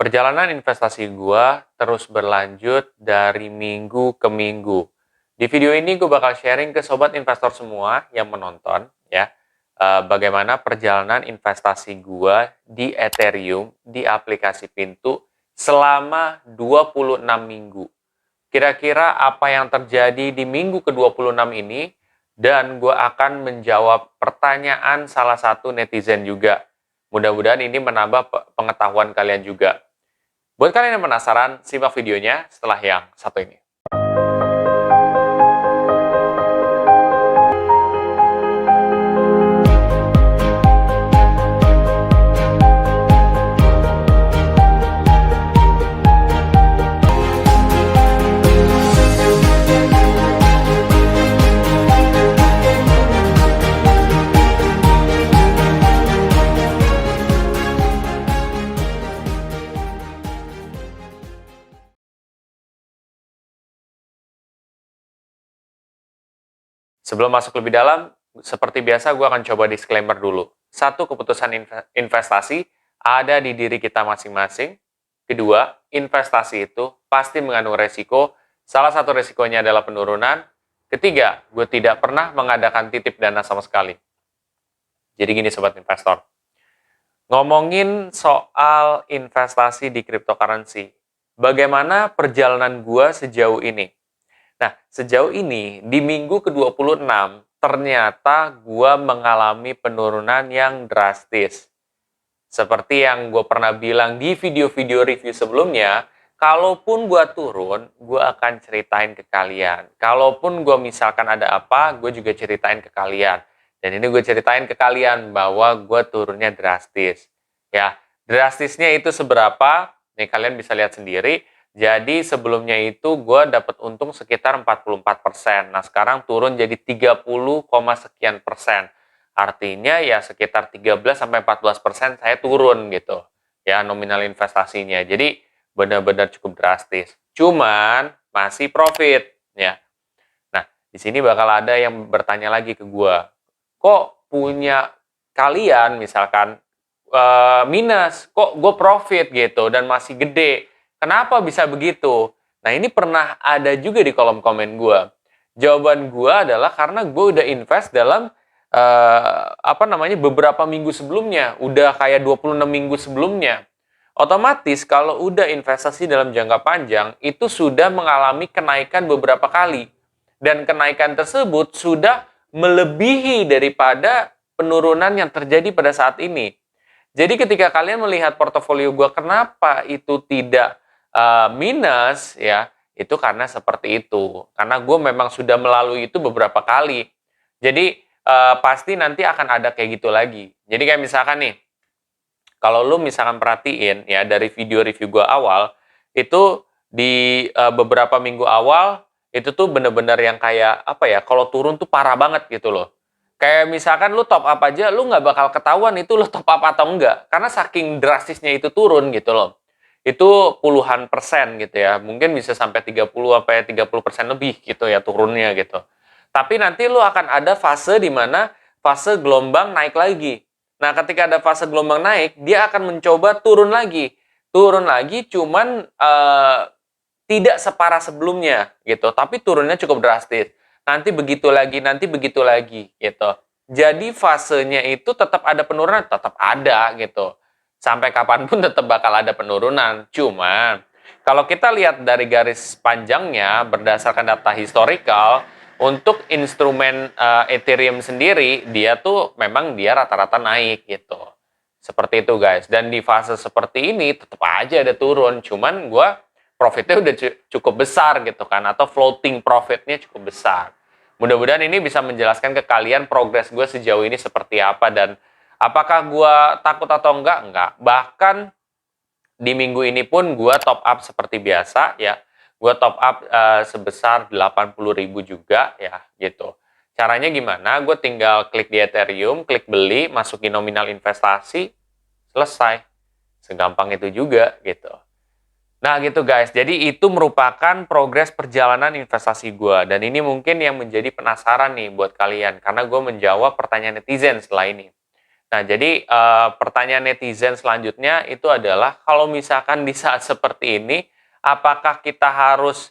Perjalanan investasi gua terus berlanjut dari minggu ke minggu. Di video ini gue bakal sharing ke sobat investor semua yang menonton ya, bagaimana perjalanan investasi gua di Ethereum di aplikasi Pintu selama 26 minggu. Kira-kira apa yang terjadi di minggu ke-26 ini, dan gue akan menjawab pertanyaan salah satu netizen juga. Mudah-mudahan ini menambah pengetahuan kalian juga. Buat kalian yang penasaran, simak videonya setelah yang satu ini. Sebelum masuk lebih dalam, seperti biasa gue akan coba disclaimer dulu. Satu, keputusan investasi ada di diri kita masing-masing. Kedua, investasi itu pasti mengandung resiko. Salah satu resikonya adalah penurunan. Ketiga, gue tidak pernah mengadakan titip dana sama sekali. Jadi gini sobat investor. Ngomongin soal investasi di cryptocurrency. Bagaimana perjalanan gue sejauh ini? Nah, sejauh ini, di minggu ke-26, ternyata gue mengalami penurunan yang drastis. Seperti yang gue pernah bilang di video-video review sebelumnya, kalaupun gue turun, gue akan ceritain ke kalian. Kalaupun gue misalkan ada apa, gue juga ceritain ke kalian. Dan ini gue ceritain ke kalian bahwa gue turunnya drastis. Ya, drastisnya itu seberapa? Nih, kalian bisa lihat sendiri. Jadi sebelumnya itu gue dapat untung sekitar 44%. Nah sekarang turun jadi 30, sekian persen. Artinya ya sekitar 13-14% saya turun gitu. Ya nominal investasinya. Jadi benar-benar cukup drastis. Cuman masih profit ya. Nah di sini bakal ada yang bertanya lagi ke gue. Kok punya kalian misalkan minus, kok gue profit gitu dan masih gede? Kenapa bisa begitu? Nah, ini pernah ada juga di kolom komen gue. Jawaban gue adalah karena gue udah invest dalam beberapa minggu sebelumnya, udah kayak 26 minggu sebelumnya. Otomatis kalau udah investasi dalam jangka panjang, itu sudah mengalami kenaikan beberapa kali. Dan kenaikan tersebut sudah melebihi daripada penurunan yang terjadi pada saat ini. Jadi ketika kalian melihat portofolio gue, kenapa itu tidak minus ya, itu karena seperti itu. Karena gue memang sudah melalui itu beberapa kali. Jadi pasti nanti akan ada kayak gitu lagi. Jadi kayak misalkan nih, kalau lu misalkan perhatiin ya dari video review gue awal, itu di beberapa minggu awal, itu tuh bener-bener yang kayak apa ya, kalau turun tuh parah banget gitu loh. Kayak misalkan lu top up aja, lu nggak bakal ketahuan itu lu top up atau enggak. Karena saking drastisnya itu turun gitu loh. Itu puluhan persen gitu ya. Mungkin bisa sampai 30% lebih gitu ya turunnya gitu. Tapi nanti lu akan ada fase di mana fase gelombang naik lagi. Nah, ketika ada fase gelombang naik, dia akan mencoba turun lagi. Turun lagi cuman tidak separah sebelumnya gitu, tapi turunnya cukup drastis. Nanti begitu lagi gitu. Jadi fasenya itu tetap ada penurunan, tetap ada gitu. Sampai kapanpun tetap bakal ada penurunan. Cuma kalau kita lihat dari garis panjangnya berdasarkan data historical, untuk instrumen Ethereum sendiri, dia tuh memang dia rata-rata naik gitu. Seperti itu guys. Dan di fase seperti ini tetap aja ada turun. Cuman gue profitnya udah cukup besar gitu kan. Atau floating profitnya cukup besar. Mudah-mudahan ini bisa menjelaskan ke kalian progres gue sejauh ini seperti apa. Dan apakah gue takut atau enggak? Enggak. Bahkan di minggu ini pun gue top up seperti biasa ya. Gue top up sebesar 80.000 juga ya gitu. Caranya gimana? Gue tinggal klik di Ethereum, klik beli, masukin nominal investasi, selesai. Segampang itu juga gitu. Nah gitu guys, jadi itu merupakan progres perjalanan investasi gue. Dan ini mungkin yang menjadi penasaran nih buat kalian. Karena gue menjawab pertanyaan netizen setelah ini. Nah, jadi pertanyaan netizen selanjutnya itu adalah kalau misalkan di saat seperti ini, apakah kita harus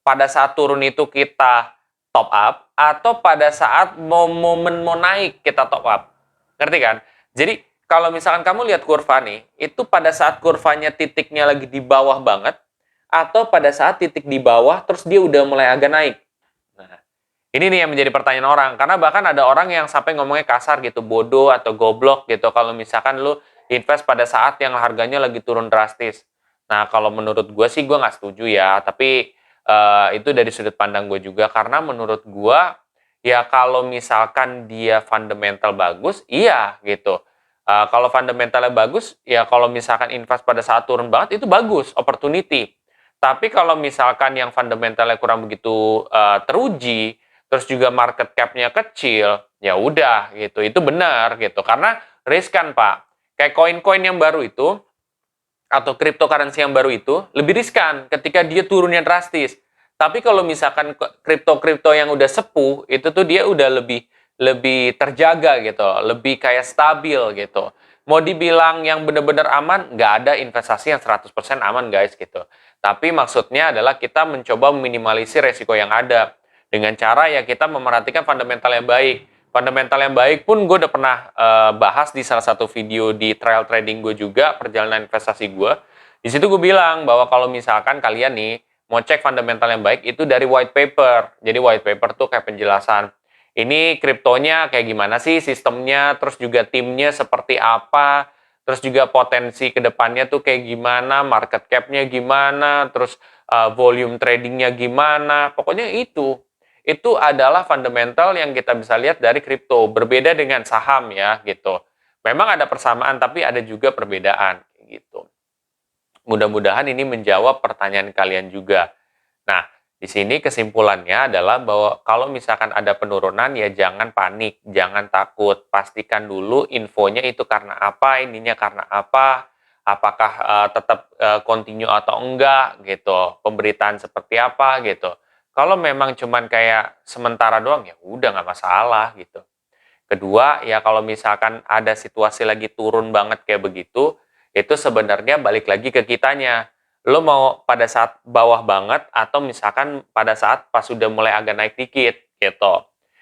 pada saat turun itu kita top up atau pada saat momen mau naik kita top up? Ngerti kan? Jadi kalau misalkan kamu lihat kurva nih, itu pada saat kurvanya titiknya lagi di bawah banget atau pada saat titik di bawah terus dia udah mulai agak naik. Nah, ini nih yang menjadi pertanyaan orang, karena bahkan ada orang yang sampai ngomongnya kasar gitu, bodoh atau goblok gitu, kalau misalkan lu invest pada saat yang harganya lagi turun drastis. Nah, kalau menurut gue sih gue nggak setuju ya, tapi itu dari sudut pandang gue juga, karena menurut gue, ya kalau misalkan dia fundamental bagus, iya gitu. Kalau fundamentalnya bagus, ya kalau misalkan invest pada saat turun banget, itu bagus, opportunity. Tapi kalau misalkan yang fundamentalnya kurang begitu teruji, terus juga market cap-nya kecil, ya udah gitu. Itu benar gitu. Karena riskan, Pak. Kayak koin-koin yang baru itu atau cryptocurrency yang baru itu lebih riskan ketika dia turunnya drastis. Tapi kalau misalkan kripto-kripto yang udah sepuh, itu tuh dia udah lebih lebih terjaga gitu, lebih kayak stabil gitu. Mau dibilang yang benar-benar aman, nggak ada investasi yang 100% aman guys gitu. Tapi maksudnya adalah kita mencoba meminimalisir resiko yang ada dengan cara ya kita memerhatikan fundamental yang baik. Fundamental yang baik pun gue udah pernah bahas di salah satu video di trial trading gue juga, perjalanan investasi gue. Di situ gue bilang bahwa kalau misalkan kalian nih mau cek fundamental yang baik itu dari white paper. Jadi white paper tuh kayak penjelasan. Ini kriptonya kayak gimana sih sistemnya, terus juga timnya seperti apa, terus juga potensi kedepannya tuh kayak gimana, market cap-nya gimana, terus volume tradingnya gimana. Pokoknya itu adalah fundamental yang kita bisa lihat dari kripto. Berbeda dengan saham ya gitu. Memang ada persamaan tapi ada juga perbedaan gitu. Mudah-mudahan ini menjawab pertanyaan kalian juga. Nah, di sini kesimpulannya adalah bahwa kalau misalkan ada penurunan ya jangan panik, jangan takut. Pastikan dulu infonya itu karena apa, ininya karena apa, apakah tetap continue atau enggak gitu. Pemberitaan seperti apa gitu. Kalau memang cuman kayak sementara doang ya udah nggak masalah gitu. Kedua, ya kalau misalkan ada situasi lagi turun banget kayak begitu, itu sebenarnya balik lagi ke kitanya. Lo mau pada saat bawah banget atau misalkan pada saat pas sudah mulai agak naik dikit gitu.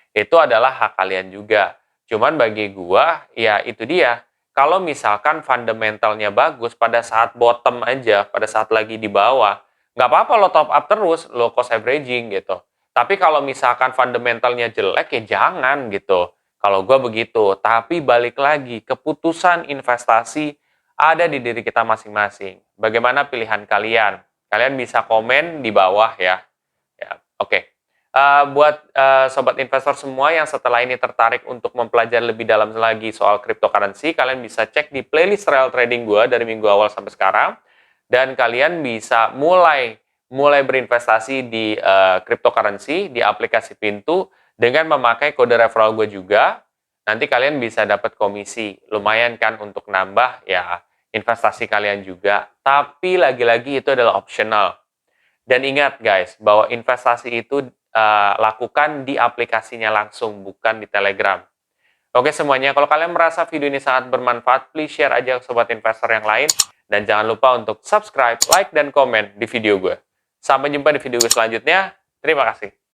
Itu adalah hak kalian juga. Cuman bagi gua, ya itu dia. Kalau misalkan fundamentalnya bagus pada saat bottom aja, pada saat lagi di bawah, nggak apa-apa lo top up terus, lo cost averaging gitu. Tapi kalau misalkan fundamentalnya jelek ya jangan gitu. Kalau gue begitu, tapi balik lagi, keputusan investasi ada di diri kita masing-masing. Bagaimana pilihan kalian? Kalian bisa komen di bawah ya. Ya, oke. Buat sobat investor semua yang setelah ini tertarik untuk mempelajari lebih dalam lagi soal cryptocurrency, kalian bisa cek di playlist real trading gue dari minggu awal sampai sekarang, dan kalian bisa mulai berinvestasi di cryptocurrency di aplikasi Pintu dengan memakai kode referral gue juga. Nanti kalian bisa dapat komisi, lumayan kan untuk nambah ya investasi kalian juga. Tapi lagi-lagi itu adalah optional. Dan ingat guys, bahwa investasi itu lakukan di aplikasinya langsung, bukan di Telegram. Oke semuanya, kalau kalian merasa video ini sangat bermanfaat, please share aja ke sobat investor yang lain. Dan jangan lupa untuk subscribe, like, dan komen di video gue. Sampai jumpa di video gue selanjutnya. Terima kasih.